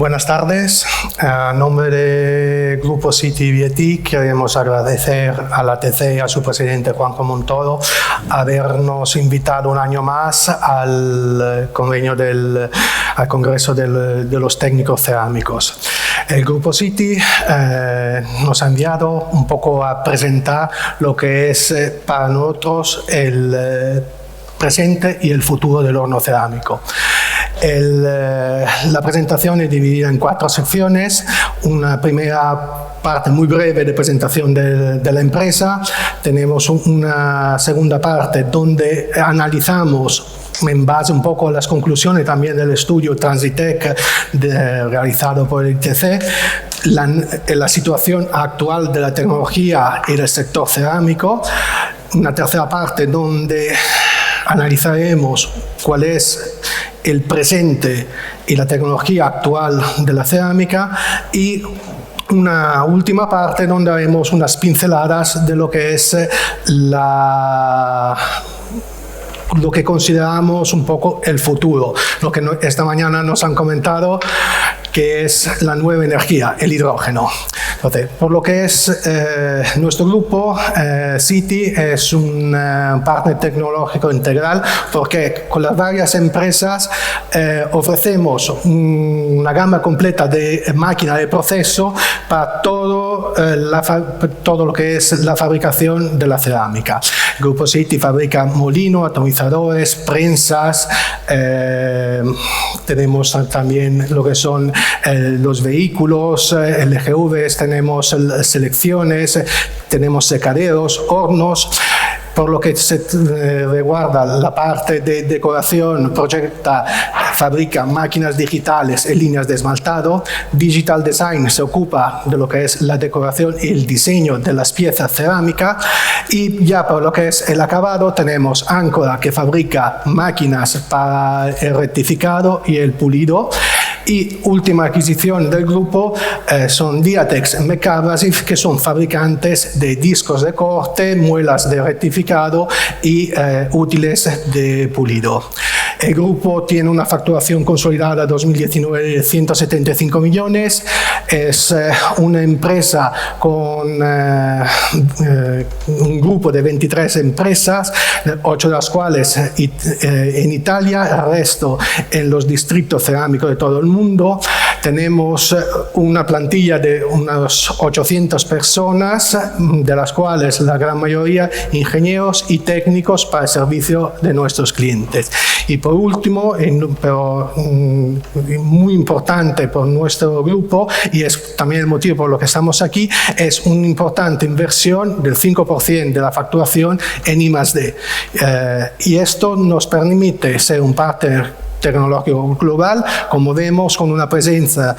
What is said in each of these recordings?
Buenas tardes. A nombre del Grupo City BET queremos agradecer a la TC y a su presidente Juanjo Montoro habernos invitado un año más al Congreso de los Técnicos Cerámicos. El Grupo City nos ha enviado un poco a presentar lo que es para nosotros el presente y el futuro del horno cerámico. La presentación es dividida en 4 secciones. Una primera parte muy breve de presentación de la empresa. Tenemos una segunda parte donde analizamos en base un poco a las conclusiones también del estudio Transitec realizado por el ITC, la situación actual de la tecnología y del sector cerámico. Una tercera parte donde analizaremos cuál es el presente y la tecnología actual de la cerámica, y una última parte donde haremos unas pinceladas de lo que es lo que consideramos un poco el futuro, lo que esta mañana nos han comentado que es la nueva energía, el hidrógeno. Entonces, por lo que es nuestro grupo, City es un partner tecnológico integral, porque con las varias empresas ofrecemos una gama completa de máquinas de proceso para todo lo que es la fabricación de la cerámica. El Grupo City fabrica molinos, atomizadores, prensas, tenemos también lo que son los vehículos, LGVs, tenemos selecciones, tenemos secaderos, hornos. Por lo que se reguarda la parte de decoración, fabrica máquinas digitales en líneas de esmaltado. Digital Design se ocupa de lo que es la decoración y el diseño de las piezas cerámicas. Y ya por lo que es el acabado, tenemos Áncora, que fabrica máquinas para el rectificado y el pulido. Y última adquisición del grupo son Diatex Mecabrasive, que son fabricantes de discos de corte, muelas de rectificado y útiles de pulido. El grupo tiene una facturación consolidada 2019 de 175 millones. Es una empresa con un grupo de 23 empresas, 8 de las cuales en Italia, el resto en los distritos cerámicos de todo el mundo. Tenemos una plantilla de unas 800 personas, de las cuales la gran mayoría ingenieros y técnicos para el servicio de nuestros clientes. Y por último, pero muy importante por nuestro grupo, y es también el motivo por lo que estamos aquí, es una importante inversión del 5% de la facturación en I+D. Y esto nos permite ser un partner tecnológico global, como vemos, con una presencia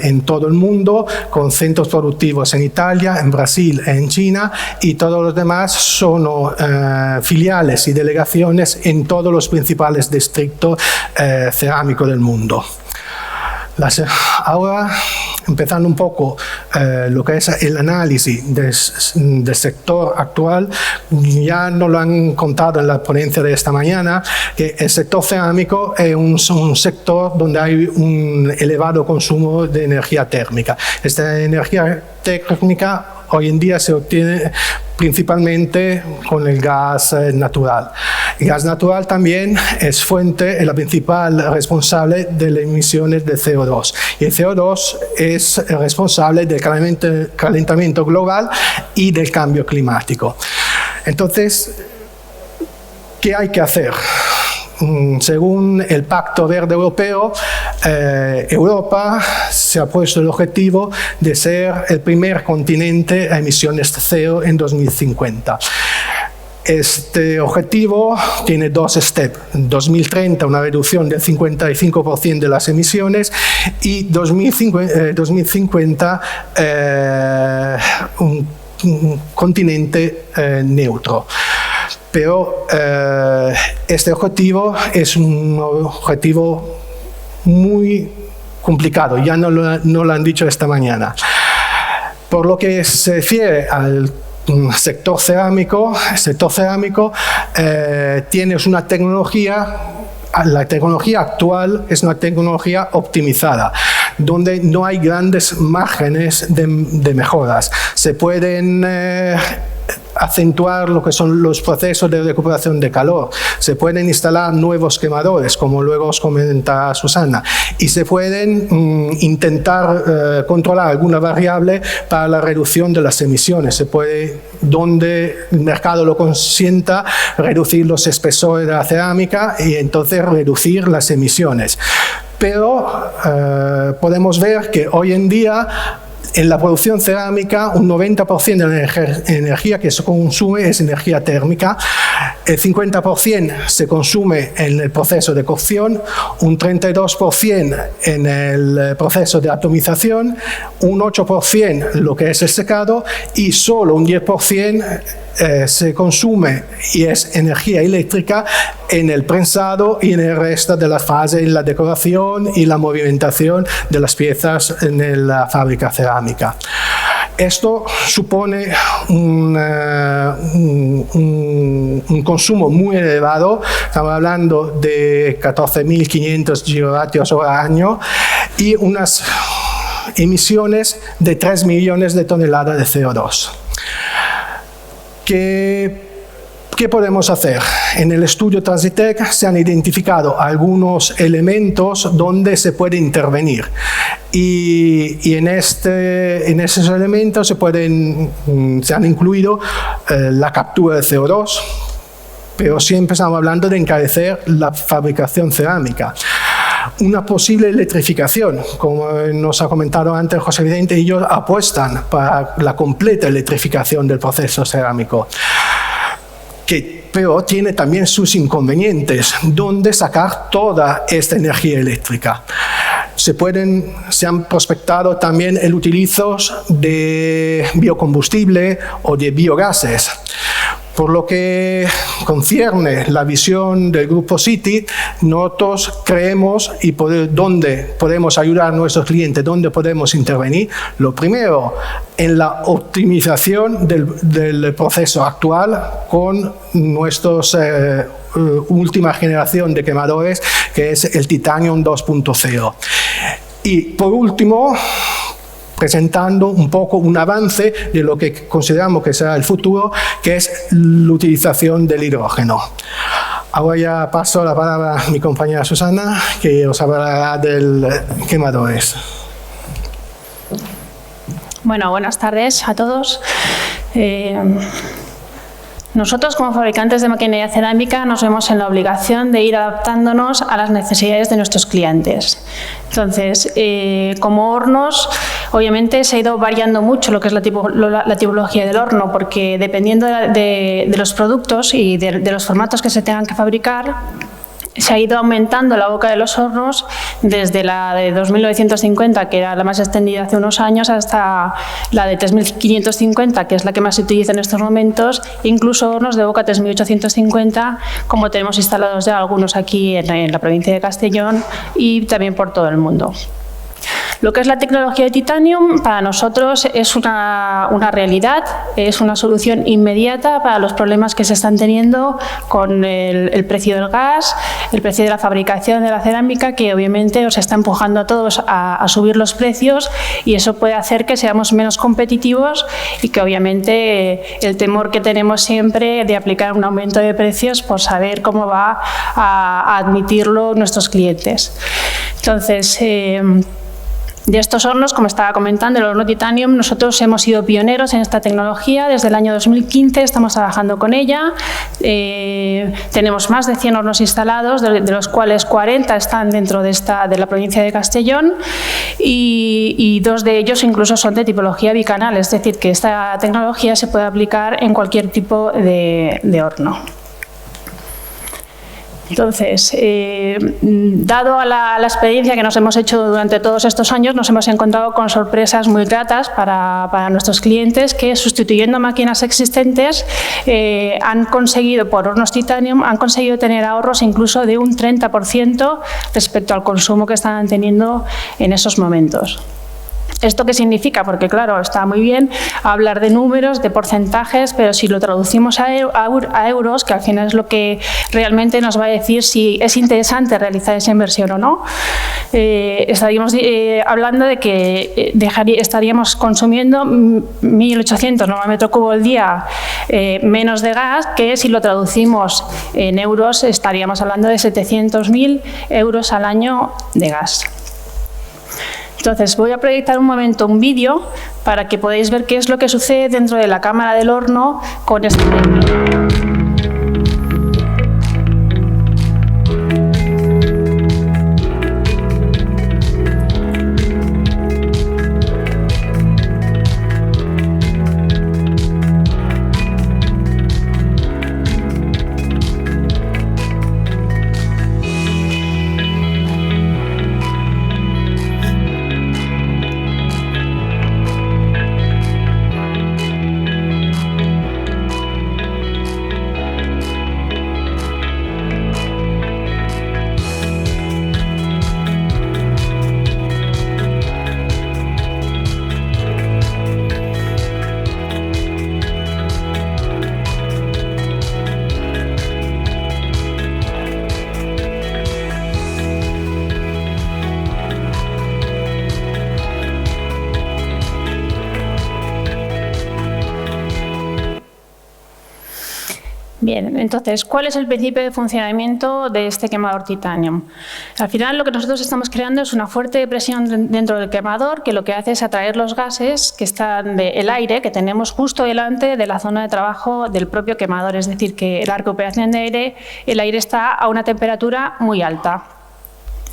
en todo el mundo, con centros productivos en Italia, en Brasil, en China, y todos los demás son filiales y delegaciones en todos los principales distritos cerámicos del mundo. Ahora, empezando un poco lo que es el análisis del sector actual, ya nos lo han contado en la ponencia de esta mañana, que el sector cerámico es un sector donde hay un elevado consumo de energía térmica. Esta energía térmica hoy en día se obtiene principalmente con el gas natural. El gas natural también es la principal responsable de las emisiones de CO2. Y el CO2 es responsable del calentamiento global y del cambio climático. Entonces, ¿qué hay que hacer? Según el Pacto Verde Europeo, Europa se ha puesto el objetivo de ser el primer continente a emisiones cero en 2050. Este objetivo tiene 2 steps. En 2030 una reducción del 55% de las emisiones, y 2050 un continente neutro. Pero este objetivo es un objetivo muy complicado, ya no lo han dicho esta mañana. Por lo que se refiere al sector cerámico, tienes una tecnología la tecnología actual es una tecnología optimizada, donde no hay grandes márgenes de mejoras. Se pueden acentuar lo que son los procesos de recuperación de calor, se pueden instalar nuevos quemadores, como luego os comenta Susana, y se pueden intentar controlar alguna variable para la reducción de las emisiones. Se puede, donde el mercado lo consienta, reducir los espesores de la cerámica y entonces reducir las emisiones. Pero podemos ver que hoy en día en la producción cerámica un 90% de la energía que se consume es energía térmica, el 50% se consume en el proceso de cocción, un 32% en el proceso de atomización, un 8% lo que es el secado y solo un 10% se consume y es energía eléctrica en el prensado y en el resto de las fases, en la decoración y la movimentación de las piezas en la fábrica cerámica. Esto supone un consumo muy elevado, estamos hablando de 14.500 gigavatios hora año y unas emisiones de 3 millones de toneladas de CO2. ¿Qué podemos hacer? En el estudio Transitec se han identificado algunos elementos donde se puede intervenir y en esos elementos se han incluido la captura de CO2, pero siempre estamos hablando de encarecer la fabricación cerámica. Una posible electrificación, como nos ha comentado antes José Vicente, ellos apuestan para la completa electrificación del proceso cerámico, pero tiene también sus inconvenientes, donde sacar toda esta energía eléctrica. Se han prospectado también el utilizo de biocombustible o de biogases. Por lo que concierne la visión del Grupo City, nosotros creemos y dónde podemos ayudar a nuestros clientes, dónde podemos intervenir. Lo primero, en la optimización del proceso actual con nuestros última generación de quemadores, que es el Titanium 2.0. Y por último, presentando un poco un avance de lo que consideramos que será el futuro, que es la utilización del hidrógeno. Ahora ya paso la palabra a mi compañera Susana, que os hablará del quemadores. Bueno, buenas tardes a todos. Nosotros, como fabricantes de maquinaria cerámica, nos vemos en la obligación de ir adaptándonos a las necesidades de nuestros clientes. Entonces, como hornos, obviamente se ha ido variando mucho lo que es la tipología del horno, porque dependiendo de los productos y de los formatos que se tengan que fabricar, se ha ido aumentando la boca de los hornos desde la de 2.950, que era la más extendida hace unos años, hasta la de 3.550, que es la que más se utiliza en estos momentos, incluso hornos de boca 3.850, como tenemos instalados ya algunos aquí en la provincia de Castellón y también por todo el mundo. Lo que es la tecnología de Titanium para nosotros es una realidad, es una solución inmediata para los problemas que se están teniendo con el precio del gas, el precio de la fabricación de la cerámica, que obviamente os está empujando a todos a subir los precios, y eso puede hacer que seamos menos competitivos y que obviamente el temor que tenemos siempre de aplicar un aumento de precios por saber cómo va a admitirlo nuestros clientes. Entonces, de estos hornos, como estaba comentando, el horno Titanium, nosotros hemos sido pioneros en esta tecnología. Desde el año 2015 estamos trabajando con ella. Tenemos más de 100 hornos instalados, de los cuales 40 están dentro de la provincia de Castellón, y 2 de ellos incluso son de tipología bicanal, es decir, que esta tecnología se puede aplicar en cualquier tipo de horno. Entonces, dado a la experiencia que nos hemos hecho durante todos estos años, nos hemos encontrado con sorpresas muy gratas para nuestros clientes, que sustituyendo máquinas existentes han conseguido, por hornos Titanium, han conseguido tener ahorros incluso de un 30% respecto al consumo que estaban teniendo en esos momentos. ¿Esto qué significa? Porque, claro, está muy bien hablar de números, de porcentajes, pero si lo traducimos a euros, que al final es lo que realmente nos va a decir si es interesante realizar esa inversión o no, estaríamos hablando de que estaríamos consumiendo 1.800 metros cúbicos al día menos de gas, que si lo traducimos en euros estaríamos hablando de 700.000 euros al año de gas. Entonces, voy a proyectar un momento un vídeo para que podáis ver qué es lo que sucede dentro de la cámara del horno con este ejemplo. Bien, entonces, ¿cuál es el principio de funcionamiento de este quemador Titanium? Al final, lo que nosotros estamos creando es una fuerte presión dentro del quemador, que lo que hace es atraer los gases que están del aire que tenemos justo delante de la zona de trabajo del propio quemador. Es decir, que la recuperación de aire, el aire está a una temperatura muy alta.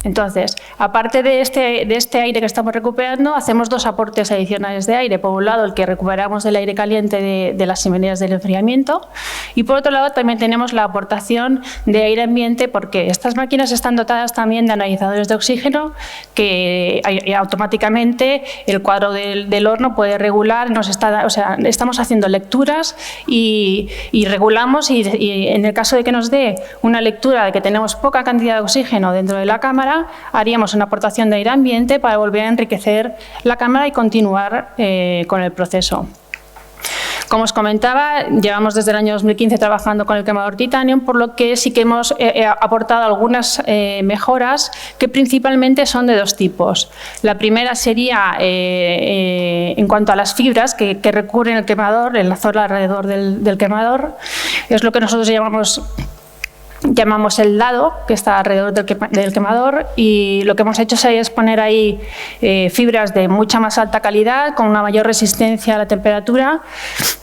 Entonces, aparte de este aire que estamos recuperando, hacemos dos aportes adicionales de aire. Por un lado, el que recuperamos del aire caliente de las chimeneas del enfriamiento, y por otro lado también tenemos la aportación de aire ambiente, porque estas máquinas están dotadas también de analizadores de oxígeno que automáticamente el cuadro del horno puede regular. Estamos haciendo lecturas y regulamos, y en el caso de que nos dé una lectura de que tenemos poca cantidad de oxígeno dentro de la cámara, haríamos una aportación de aire ambiente para volver a enriquecer la cámara y continuar con el proceso. Como os comentaba, llevamos desde el año 2015 trabajando con el quemador Titanium, por lo que sí que hemos aportado algunas mejoras que principalmente son de dos tipos. La primera sería en cuanto a las fibras que recubren el quemador, en la zona alrededor del quemador. Es lo que nosotros llamamos el dado, que está alrededor del quemador, y lo que hemos hecho es poner ahí fibras de mucha más alta calidad, con una mayor resistencia a la temperatura,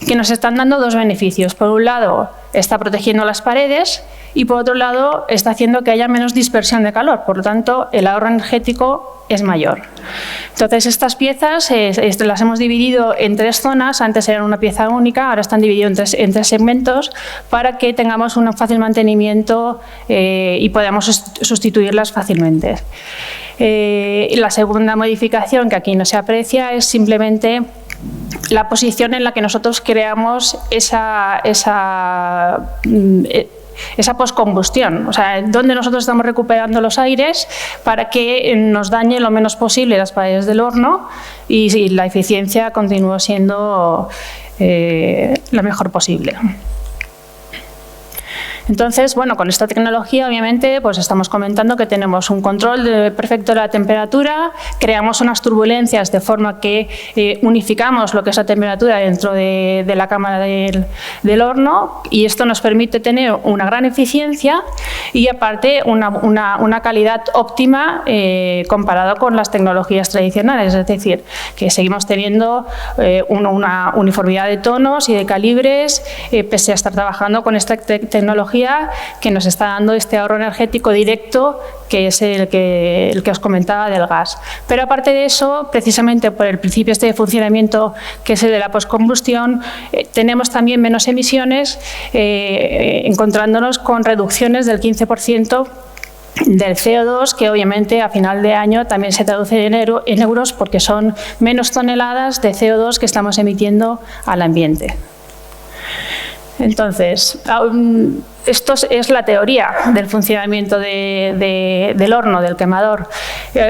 que nos están dando dos beneficios. Por un lado, está protegiendo las paredes, y por otro lado, está haciendo que haya menos dispersión de calor. Por lo tanto, el ahorro energético es mayor. Entonces, estas piezas las hemos dividido en tres zonas. Antes eran una pieza única, ahora están divididas en tres segmentos, para que tengamos un fácil mantenimiento y podamos sustituirlas fácilmente. La segunda modificación, que aquí no se aprecia, es simplemente la posición en la que nosotros creamos esa postcombustión, o sea, donde nosotros estamos recuperando los aires para que nos dañe lo menos posible las paredes del horno y la eficiencia continúe siendo la mejor posible. Entonces, bueno, con esta tecnología, obviamente, pues estamos comentando que tenemos un control perfecto de la temperatura, creamos unas turbulencias de forma que unificamos lo que es la temperatura dentro de la cámara del horno, y esto nos permite tener una gran eficiencia y, aparte, una calidad óptima comparado con las tecnologías tradicionales. Es decir, que seguimos teniendo una uniformidad de tonos y de calibres, pese a estar trabajando con esta tecnología que nos está dando este ahorro energético directo, que es el que os comentaba del gas. Pero aparte de eso, precisamente por el principio de funcionamiento, que es el de la postcombustión, tenemos también menos emisiones, encontrándonos con reducciones del 15% del CO2, que obviamente a final de año también se traduce en euros, porque son menos toneladas de CO2 que estamos emitiendo al ambiente. Entonces, esto es la teoría del funcionamiento del horno, del quemador,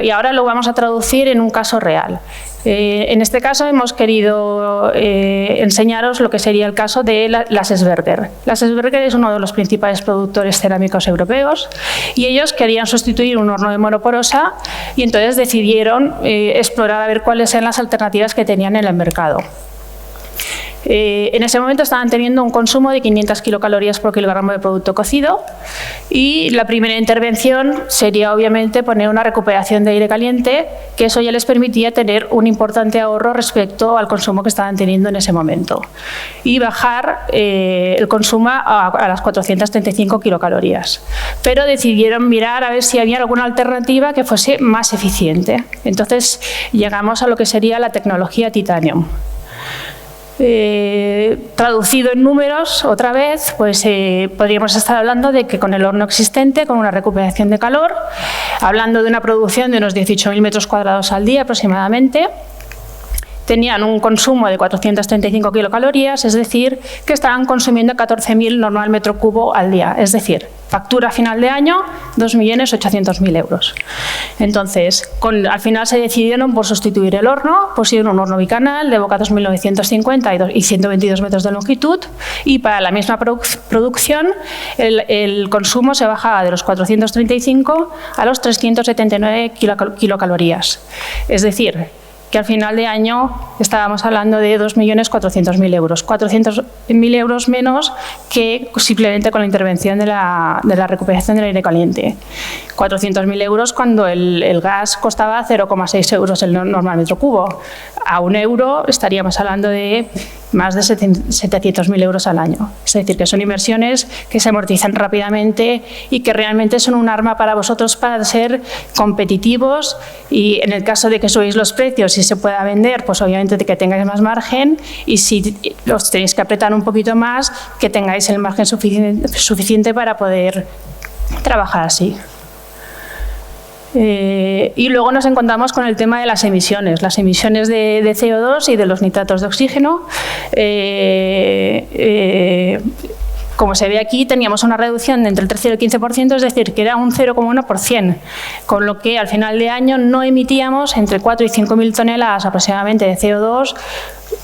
y ahora lo vamos a traducir en un caso real. En este caso hemos querido enseñaros lo que sería el caso de las Esberger. Las Esberger es uno de los principales productores cerámicos europeos y ellos querían sustituir un horno de monoporosa y entonces decidieron explorar a ver cuáles eran las alternativas que tenían en el mercado. En ese momento estaban teniendo un consumo de 500 kilocalorías por kilogramo de producto cocido y la primera intervención sería obviamente poner una recuperación de aire caliente, que eso ya les permitía tener un importante ahorro respecto al consumo que estaban teniendo en ese momento y bajar el consumo a las 435 kilocalorías. Pero decidieron mirar a ver si había alguna alternativa que fuese más eficiente. Entonces llegamos a lo que sería la tecnología Titanium. Traducido en números, otra vez, pues podríamos estar hablando de que con el horno existente, con una recuperación de calor, hablando de una producción de unos 18.000 metros cuadrados al día aproximadamente, tenían un consumo de 435 kilocalorías, es decir, que estaban consumiendo 14.000 normal metro cubo al día, es decir, factura a final de año 2.800.000 euros. Entonces, al final se decidieron por sustituir el horno, pusieron un horno bicanal de boca 2.950 y 122 metros de longitud y para la misma producción el consumo se bajaba de los 435 a los 379 kilocalorías, es decir, que al final de año estábamos hablando de 2.400.000 euros, 400.000 euros menos que simplemente con la intervención de la recuperación del aire caliente. 400.000 euros cuando el gas costaba 0,6 euros el normal metro cubo. A €1 estaríamos hablando de más de 700.000 euros al año. Es decir, que son inversiones que se amortizan rápidamente y que realmente son un arma para vosotros para ser competitivos y en el caso de que subáis los precios y se pueda vender, pues obviamente que tengáis más margen y si los tenéis que apretar un poquito más, que tengáis el margen suficiente para poder trabajar así. Y luego nos encontramos con el tema de las emisiones de CO2 y de los nitratos de oxígeno. Como se ve aquí, teníamos una reducción de entre el 13 y el 15%, es decir, que era un 0,1%, con lo que al final de año no emitíamos entre 4 y 5.000 toneladas aproximadamente de CO2,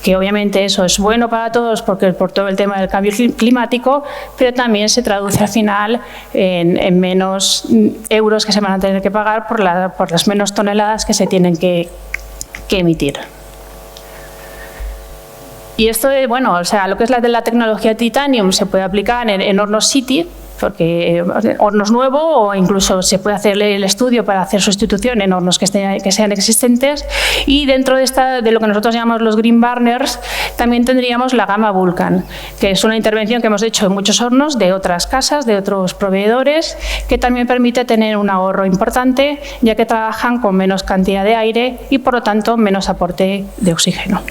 que obviamente eso es bueno para todos porque por todo el tema del cambio climático, pero también se traduce al final en menos euros que se van a tener que pagar por las menos toneladas que se tienen que emitir. Y esto, bueno, o sea, lo que es la tecnología Titanium se puede aplicar en hornos City, porque hornos nuevos o incluso se puede hacer el estudio para hacer sustitución en hornos que sean existentes y dentro de lo que nosotros llamamos los green burners también tendríamos la gama Vulcan, que es una intervención que hemos hecho en muchos hornos de otras casas, de otros proveedores, que también permite tener un ahorro importante ya que trabajan con menos cantidad de aire y por lo tanto menos aporte de oxígeno.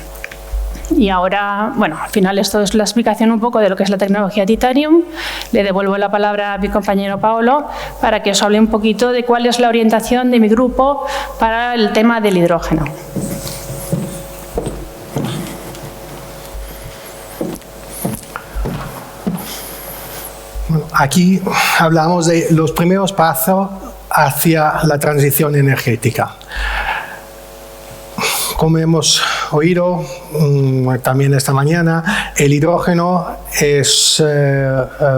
Y ahora, bueno, al final esto es la explicación un poco de lo que es la tecnología Titanium. Le devuelvo la palabra a mi compañero Paolo para que os hable un poquito de cuál es la orientación de mi grupo para el tema del hidrógeno. Bueno, aquí hablamos de los primeros pasos hacia la transición energética. Como hemos oído también esta mañana, el hidrógeno es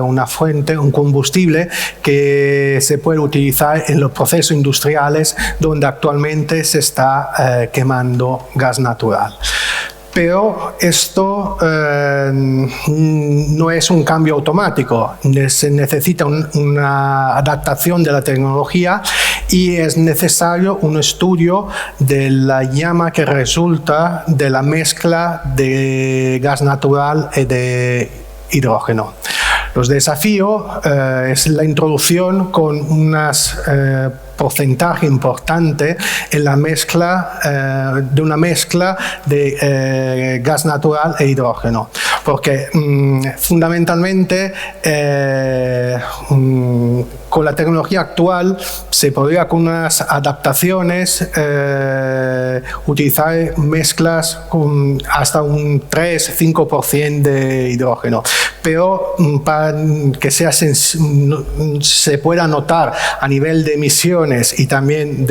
una fuente, un combustible que se puede utilizar en los procesos industriales donde actualmente se está quemando gas natural. Pero esto no es un cambio automático, se necesita una adaptación de la tecnología y es necesario un estudio de la llama que resulta de la mezcla de gas natural y de hidrógeno. Los desafíos es la introducción con unas porcentaje importante en la mezcla de una mezcla de gas natural e hidrógeno, porque fundamentalmente con la tecnología actual se podría con unas adaptaciones utilizar mezclas con hasta un 3-5% de hidrógeno, pero para que se pueda notar a nivel de emisiones y también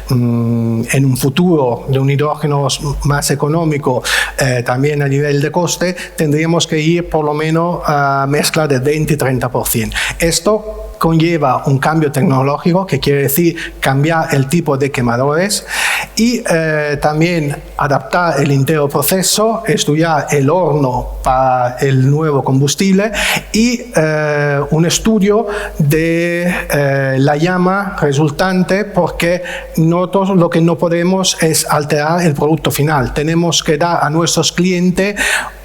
en un futuro de un hidrógeno más económico, también a nivel de coste, tendríamos que ir por lo menos a mezcla de 20-30%. Esto conlleva un cambio tecnológico, que quiere decir cambiar el tipo de quemadores y también adaptar el entero proceso, estudiar el horno para el nuevo combustible y un estudio de la llama resultante, porque nosotros lo que no podemos es alterar el producto final. Tenemos que dar a nuestros clientes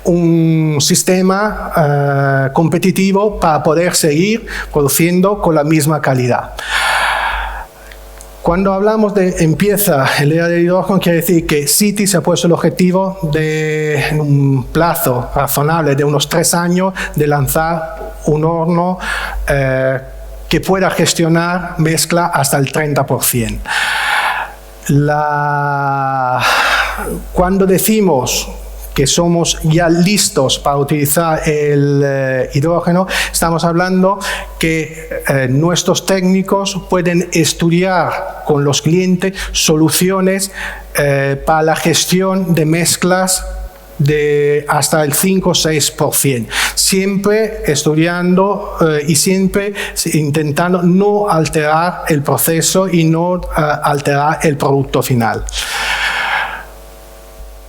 un sistema competitivo para poder seguir produciendo con la misma calidad. Cuando hablamos de empieza el era del hidrógeno, quiere decir que City se ha puesto el objetivo de, en un plazo razonable de unos 3 años, de lanzar un horno que pueda gestionar mezcla hasta el 30%. Cuando decimos que somos ya listos para utilizar el hidrógeno, estamos hablando que nuestros técnicos pueden estudiar con los clientes soluciones para la gestión de mezclas de hasta el 5-6%, siempre estudiando y siempre intentando no alterar el proceso y no alterar el producto final.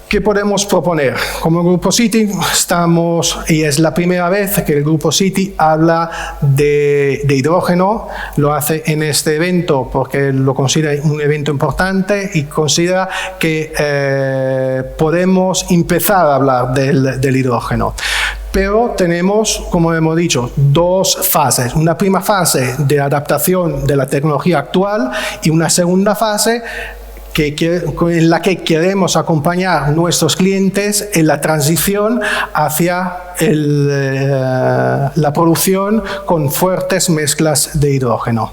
¿Qué podemos proponer? Como Grupo City estamos, y es la primera vez que el Grupo City habla de hidrógeno, lo hace en este evento porque lo considera un evento importante y considera que podemos empezar a hablar del hidrógeno. Pero tenemos, como hemos dicho, 2 fases. Una primera fase de adaptación de la tecnología actual y una segunda fase en la que queremos acompañar a nuestros clientes en la transición hacia la producción con fuertes mezclas de hidrógeno.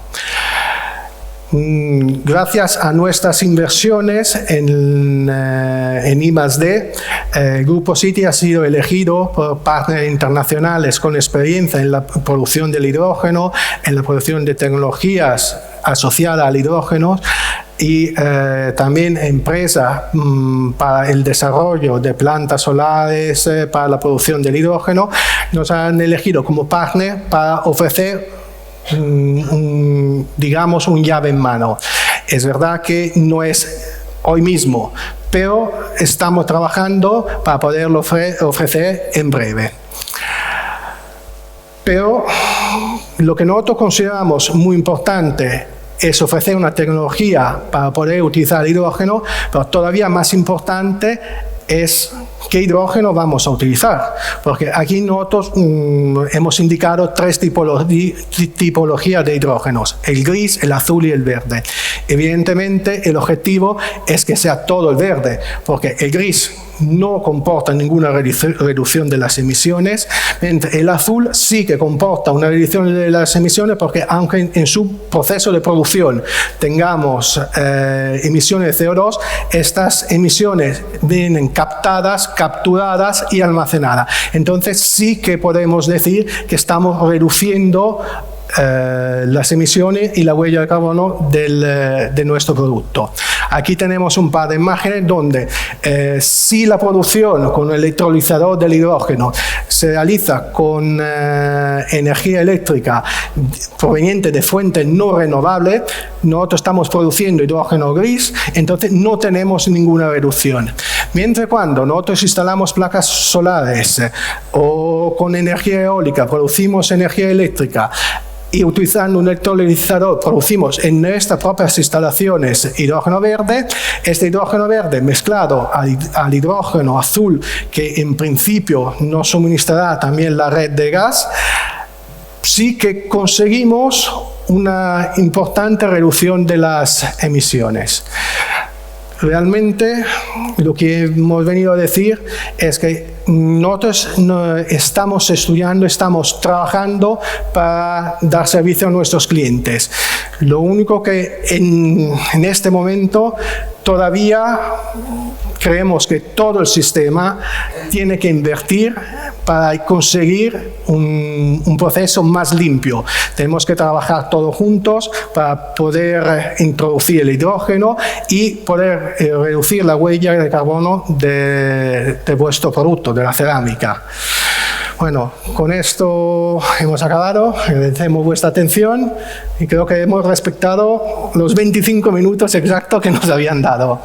Gracias a nuestras inversiones en I+D, el Grupo City ha sido elegido por partners internacionales con experiencia en la producción del hidrógeno, en la producción de tecnologías asociadas al hidrógeno, y también empresas para el desarrollo de plantas solares, para la producción del hidrógeno. Nos han elegido como partner para ofrecer digamos un llave en mano. Es verdad que no es hoy mismo, pero estamos trabajando para poderlo ofrecer en breve. Pero lo que nosotros consideramos muy importante es ofrecer una tecnología para poder utilizar el hidrógeno, pero todavía más importante es qué hidrógeno vamos a utilizar, porque aquí nosotros hemos indicado 3 tipologías de hidrógenos: el gris, el azul y el verde. Evidentemente el objetivo es que sea todo el verde, porque el gris no comporta ninguna reducción de las emisiones, mientras el azul sí que comporta una reducción de las emisiones, porque aunque en su proceso de producción tengamos emisiones de CO2, estas emisiones vienen capturadas y almacenadas. Entonces sí que podemos decir que estamos reduciendo las emisiones y la huella de carbono de nuestro producto. Aquí tenemos un par de imágenes donde si la producción con el electrolizador del hidrógeno se realiza con energía eléctrica proveniente de fuentes no renovables, nosotros estamos produciendo hidrógeno gris, entonces no tenemos ninguna reducción. Mientras cuando nosotros instalamos placas solares o con energía eólica producimos energía eléctrica, y utilizando un electrolizador producimos en nuestras propias instalaciones hidrógeno verde. Este hidrógeno verde mezclado al hidrógeno azul, que en principio nos suministrará también la red de gas, sí que conseguimos una importante reducción de las emisiones. realmente lo que hemos venido a decir es que nosotros estamos estudiando, estamos trabajando para dar servicio a nuestros clientes. Lo único que en este momento todavía creemos que todo el sistema tiene que invertir para conseguir un proceso más limpio. Tenemos que trabajar todos juntos para poder introducir el hidrógeno y poder reducir la huella de carbono de vuestro producto, de la cerámica. Bueno, con esto hemos acabado. Agradecemos vuestra atención y creo que hemos respetado los 25 minutos exactos que nos habían dado.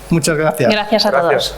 Muchas gracias. Gracias a todos.